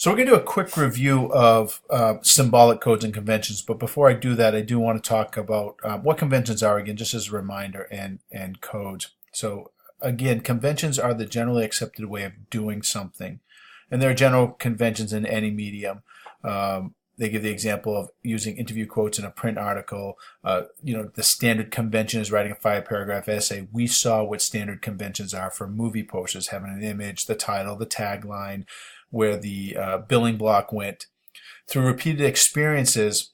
So we're going to do a quick review of symbolic codes and conventions, but before I do that, I do want to talk about what conventions are, again, just as a reminder, and codes. So again, conventions are the generally accepted way of doing something, and there are general conventions in any medium. They give the example of using interview quotes in a print article. The standard convention is writing a 5-paragraph essay. We saw what standard conventions are for movie posters, having an image, the title, the tagline, where the billing block went. Through repeated experiences,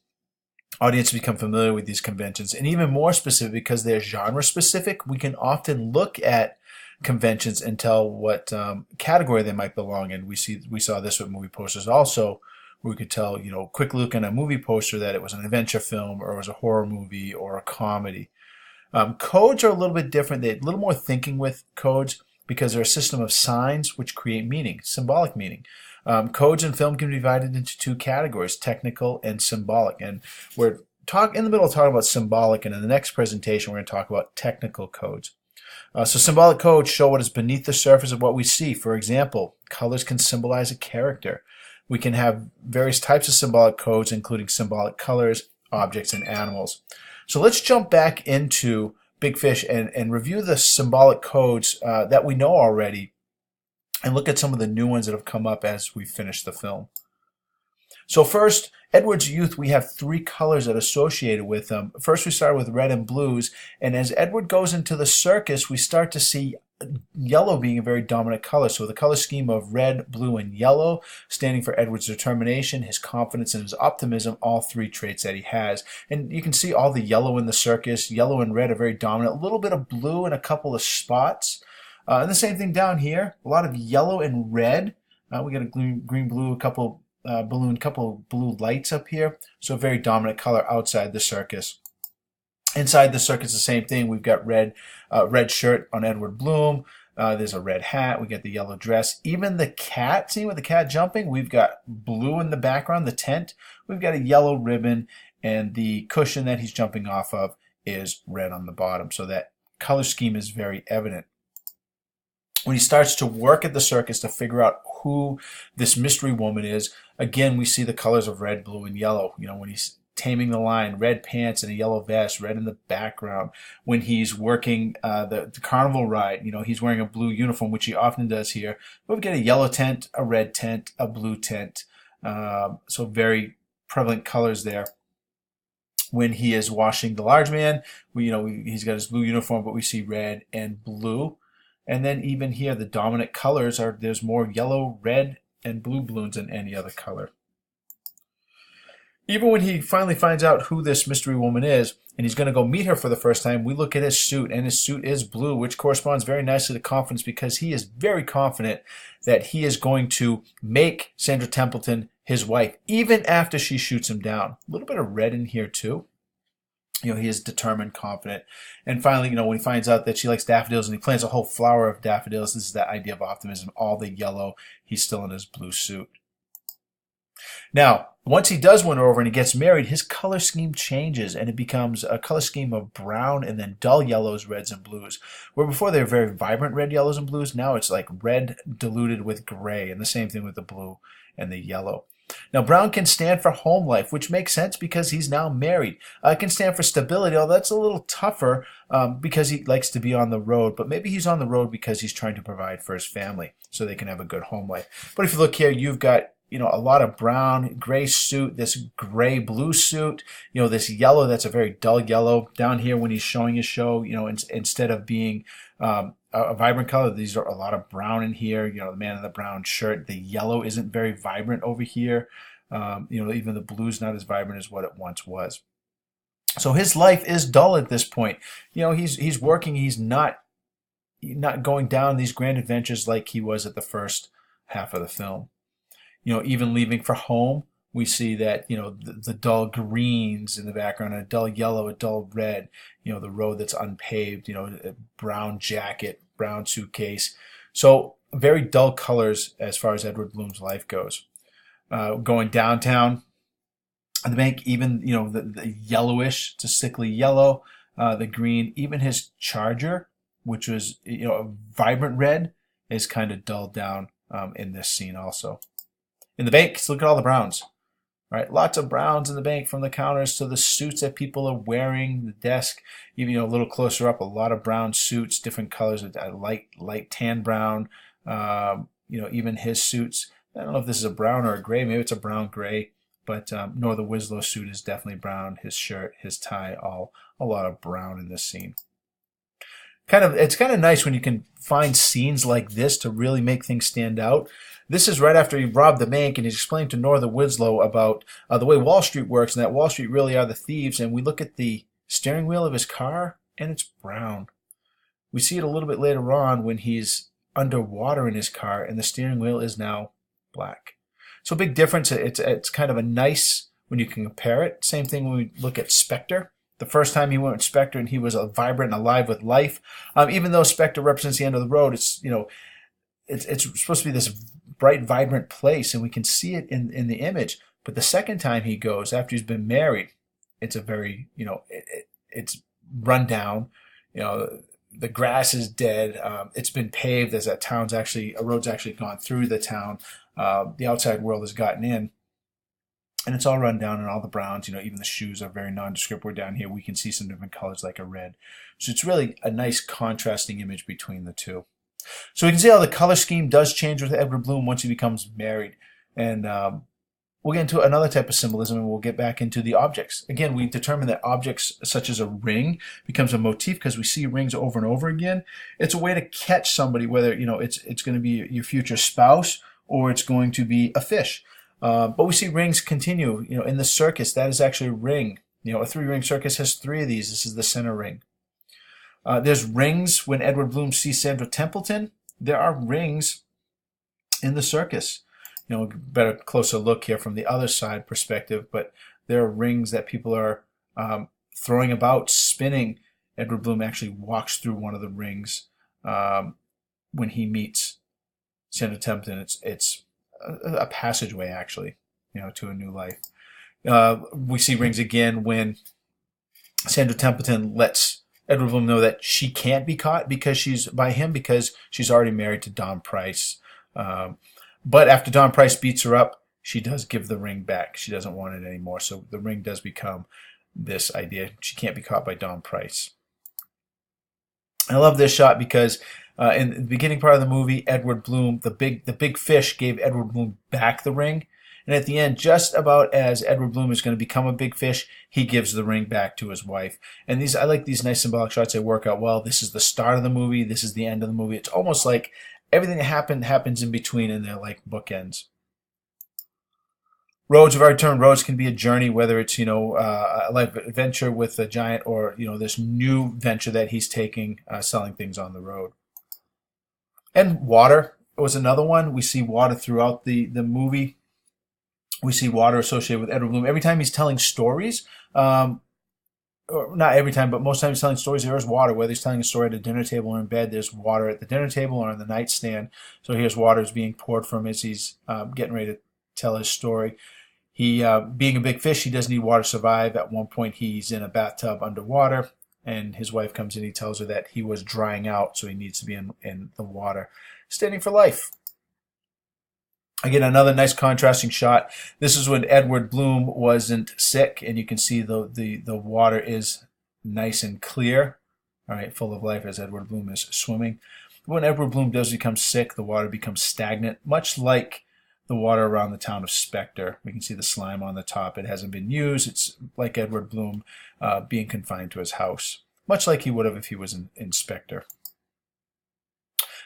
audiences become familiar with these conventions. And even more specific, because they're genre specific, we can often look at conventions and tell what category they might belong in. We saw this with movie posters also, where we could tell, quick look at a movie poster that it was an adventure film or it was a horror movie or a comedy. Codes are a little bit different. They're a little more thinking with codes, because they're a system of signs which create meaning, symbolic meaning. Codes in film can be divided into two categories, technical and symbolic. And we're in the middle of talking about symbolic, and in the next presentation, we're going to talk about technical codes. So symbolic codes show what is beneath the surface of what we see. For example, colors can symbolize a character. We can have various types of symbolic codes, including symbolic colors, objects, and animals. So let's jump back into Big Fish and review the symbolic codes that we know already, and look at some of the new ones that have come up as we finish the film. So first, Edward's youth, we have 3 colors that are associated with them. First, we start with red and blues, and as Edward goes into the circus, we start to see yellow being a very dominant color. So the color scheme of red, blue, and yellow, standing for Edward's determination, his confidence, and his optimism, all 3 traits that he has. And you can see all the yellow in the circus. Yellow and red are very dominant. A little bit of blue and a couple of spots. And the same thing down here, a lot of yellow and red. We got a green, blue, a couple balloon, couple blue lights up here. So a very dominant color outside the circus. Inside the circus, the same thing. We've got red shirt on Edward Bloom. There's a red hat. We got the yellow dress. Even the cat, see with the cat jumping, we've got blue in the background, the tent. We've got a yellow ribbon, and the cushion that he's jumping off of is red on the bottom. So that color scheme is very evident. When he starts to work at the circus to figure out who this mystery woman is, again, we see the colors of red, blue, and yellow. When he's taming the lion, red pants and a yellow vest, red in the background. When he's working the carnival ride, he's wearing a blue uniform, which he often does here. But we get a yellow tent, a red tent, a blue tent. So very prevalent colors there. When he is washing the large man, he's got his blue uniform, but we see red and blue. And then even here, the dominant colors are, there's more yellow, red, and blue balloons than any other color. Even when he finally finds out who this mystery woman is, and he's going to go meet her for the first time, we look at his suit, and his suit is blue, which corresponds very nicely to confidence, because he is very confident that he is going to make Sandra Templeton his wife, even after she shoots him down. A little bit of red in here, too. He is determined, confident. And finally, when he finds out that she likes daffodils and he plants a whole flower of daffodils, this is that idea of optimism. All the yellow, he's still in his blue suit. Now, once he does win her over and he gets married, his color scheme changes, and it becomes a color scheme of brown and then dull yellows, reds, and blues. Where before they were very vibrant red, yellows, and blues, now it's like red diluted with gray, and the same thing with the blue and the yellow. Now, brown can stand for home life, which makes sense because he's now married. It can stand for stability, although that's a little tougher because he likes to be on the road. But maybe he's on the road because he's trying to provide for his family so they can have a good home life. But if you look here, you've got a lot of brown, gray suit, this gray blue suit, this yellow that's a very dull yellow. Down here when he's showing his show, instead of being a vibrant color, these are a lot of brown in here. The man in the brown shirt, the yellow isn't very vibrant over here. Even the blue's not as vibrant as what it once was. So his life is dull at this point. He's working. He's not going down these grand adventures like he was at the first half of the film. Even leaving for home, we see that, the dull greens in the background, a dull yellow, a dull red, the road that's unpaved, a brown jacket, brown suitcase. So very dull colors as far as Edward Bloom's life goes. Going downtown, the bank, even, the yellowish, it's a sickly yellow, the green, even his Charger, which was, a vibrant red, is kind of dulled down in this scene also. In the bank, look at all the browns. Right, lots of browns in the bank, from the counters to the suits that people are wearing, the desk. Even a little closer up, a lot of brown suits, different colors, a light tan brown. Even his suits. I don't know if this is a brown or a gray. Maybe it's a brown gray. But Northern Wislow's suit is definitely brown. His shirt, his tie, all a lot of brown in this scene. It's kind of nice when you can find scenes like this to really make things stand out. This is right after he robbed the bank, and he's explaining to Northern Winslow about the way Wall Street works, and that Wall Street really are the thieves. And we look at the steering wheel of his car, and it's brown. We see it a little bit later on when he's underwater in his car, and the steering wheel is now black. So big difference. It's kind of a nice when you can compare it. Same thing when we look at Spectre. The first time he went with Spectre, and he was vibrant and alive with life. Even though Spectre represents the end of the road, it's supposed to be this bright, vibrant place, and we can see it in the image. But the second time he goes, after he's been married, it's a very, it's run down. The grass is dead. It's been paved as a road's actually gone through the town. The outside world has gotten in. And it's all run down, and all the browns, even the shoes are very nondescript. We're down here, we can see some different colors like a red. So it's really a nice contrasting image between the two. So we can see how the color scheme does change with Edward Bloom once he becomes married. And we'll get into another type of symbolism, and we'll get back into the objects. Again, we determine that objects such as a ring becomes a motif because we see rings over and over again. It's a way to catch somebody, whether it's going to be your future spouse or it's going to be a fish. But we see rings continue. In the circus, that is actually a ring. A three-ring circus has three of these. This is the center ring. There's rings when Edward Bloom sees Sandra Templeton. There are rings in the circus. Better closer look here from the other side perspective, but there are rings that people are throwing about, spinning. Edward Bloom actually walks through one of the rings when he meets Sandra Templeton. It's a passageway, actually, to a new life. We see rings again when Sandra Templeton lets Edward Bloom know that she can't be caught because she's already married to Don Price. But after Don Price beats her up, she does give the ring back. She doesn't want it anymore. So the ring does become this idea. She can't be caught by Don Price. I love this shot because in the beginning part of the movie, Edward Bloom, the big fish, gave Edward Bloom back the ring. And at the end, just about as Edward Bloom is going to become a big fish, he gives the ring back to his wife. And I like these nice symbolic shots. They work out well. This is the start of the movie. This is the end of the movie. It's almost like everything that happens in between, and they're like bookends. Roads, we've already termed roads can be a journey, whether it's, a life adventure with a giant or, this new venture that he's taking, selling things on the road. And water was another one. We see water throughout the movie. We see water associated with Edward Bloom. Every time he's telling stories, or not every time, but most times he's telling stories, there is water. Whether he's telling a story at a dinner table or in bed, there's water at the dinner table or on the nightstand. So here's water is being poured from as he's getting ready to tell his story. He, being a big fish, he does need water to survive. At one point, he's in a bathtub underwater, and his wife comes in. He tells her that he was drying out, so he needs to be in the water, standing for life. Again, another nice contrasting shot. This is when Edward Bloom wasn't sick, and you can see the water is nice and clear, all right, full of life as Edward Bloom is swimming. When Edward Bloom does become sick, the water becomes stagnant, much like the water around the town of Spectre. We can see the slime on the top. It hasn't been used. It's like Edward Bloom being confined to his house, much like he would have if he was in Spectre.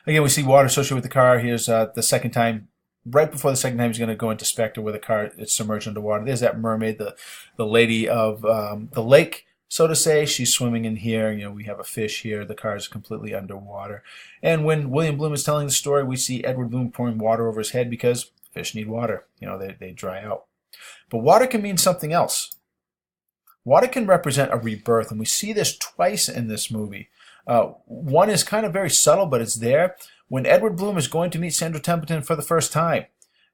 Again, we see water associated with the car. Here's the second time. Right before the second time he's going to go into Spectre where the car is submerged underwater. There's that mermaid, the lady of the lake, so to say. She's swimming in here. We have a fish here. The car is completely underwater. And when William Bloom is telling the story, we see Edward Bloom pouring water over his head because fish need water. They dry out. But water can mean something else. Water can represent a rebirth, and we see this twice in this movie. One is kind of very subtle, but it's there. When Edward Bloom is going to meet Sandra Templeton for the first time,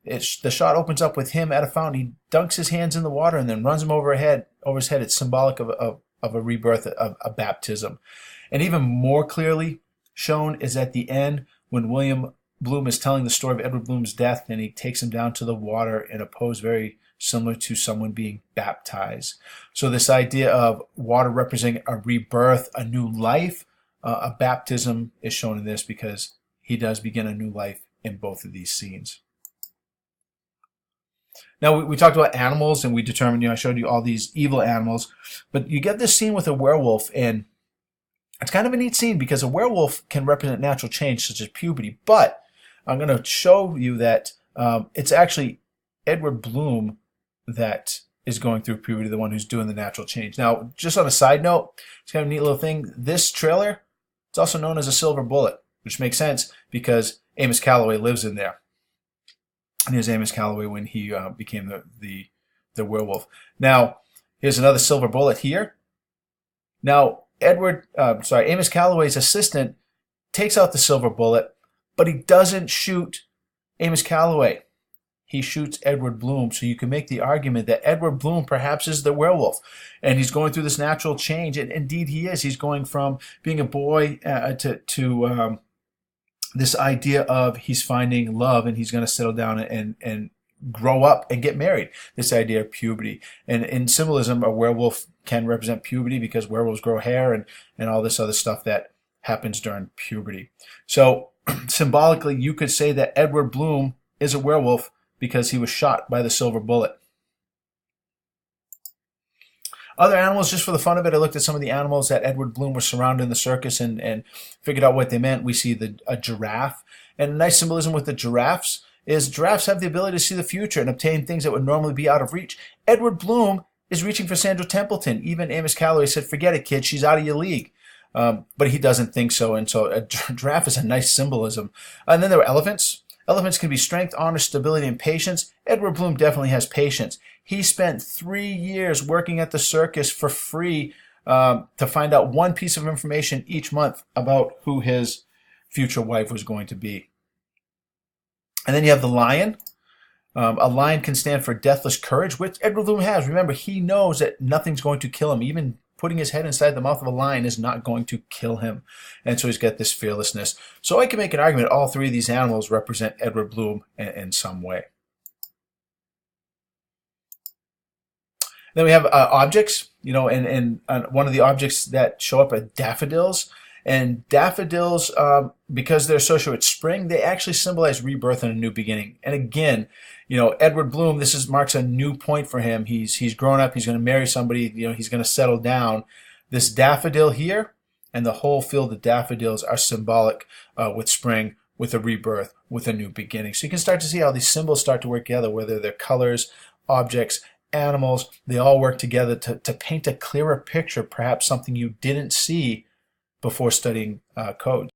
the shot opens up with him at a fountain. He dunks his hands in the water and then runs them over his head. It's symbolic of a rebirth, of a baptism. And even more clearly shown is at the end when William Bloom is telling the story of Edward Bloom's death, and he takes him down to the water in a pose very similar to someone being baptized. So this idea of water representing a rebirth, a new life, a baptism is shown in this because he does begin a new life in both of these scenes. Now, we talked about animals, and we determined, I showed you all these evil animals, but you get this scene with a werewolf, and it's kind of a neat scene because a werewolf can represent natural change, such as puberty, but I'm going to show you that it's actually Edward Bloom that is going through puberty, the one who's doing the natural change. Now, just on a side note, it's kind of a neat little thing. This trailer, it's also known as a Silver Bullet, which makes sense because Amos Calloway lives in there. And here's Amos Calloway when he became the werewolf. Now, here's another Silver Bullet here. Now, Amos Calloway's assistant takes out the Silver Bullet, but he doesn't shoot Amos Calloway. He shoots Edward Bloom, so you can make the argument that Edward Bloom perhaps is the werewolf, and he's going through this natural change, and indeed he is. He's going from being a boy to this idea of he's finding love, and he's going to settle down and grow up and get married. This idea of puberty. And in symbolism, a werewolf can represent puberty because werewolves grow hair and all this other stuff that happens during puberty. So symbolically, you could say that Edward Bloom is a werewolf because he was shot by the Silver Bullet. Other animals, just for the fun of it, I looked at some of the animals that Edward Bloom was surrounded in the circus and figured out what they meant. We see a giraffe. And a nice symbolism with the giraffes is giraffes have the ability to see the future and obtain things that would normally be out of reach. Edward Bloom is reaching for Sandra Templeton. Even Amos Calloway said, forget it, kid, she's out of your league. But he doesn't think so, and so a giraffe is a nice symbolism. And then there were elephants. Elephants can be strength, honor, stability, and patience. Edward Bloom definitely has patience. He spent 3 years working at the circus for free to find out one piece of information each month about who his future wife was going to be. And then you have the lion. A lion can stand for deathless courage, which Edward Bloom has. Remember, he knows that nothing's going to kill him. Even putting his head inside the mouth of a lion is not going to kill him. And so he's got this fearlessness. So I can make an argument all three of these animals represent Edward Bloom in some way. Then we have objects, and one of the objects that show up are daffodils. And daffodils, because they're associated with spring, they actually symbolize rebirth and a new beginning. And again, Edward Bloom, marks a new point for him. He's grown up. He's going to marry somebody. He's going to settle down. This daffodil here and the whole field of daffodils are symbolic with spring, with a rebirth, with a new beginning. So you can start to see how these symbols start to work together, whether they're colors, objects, animals. They all work together to paint a clearer picture, perhaps something you didn't see before studying code.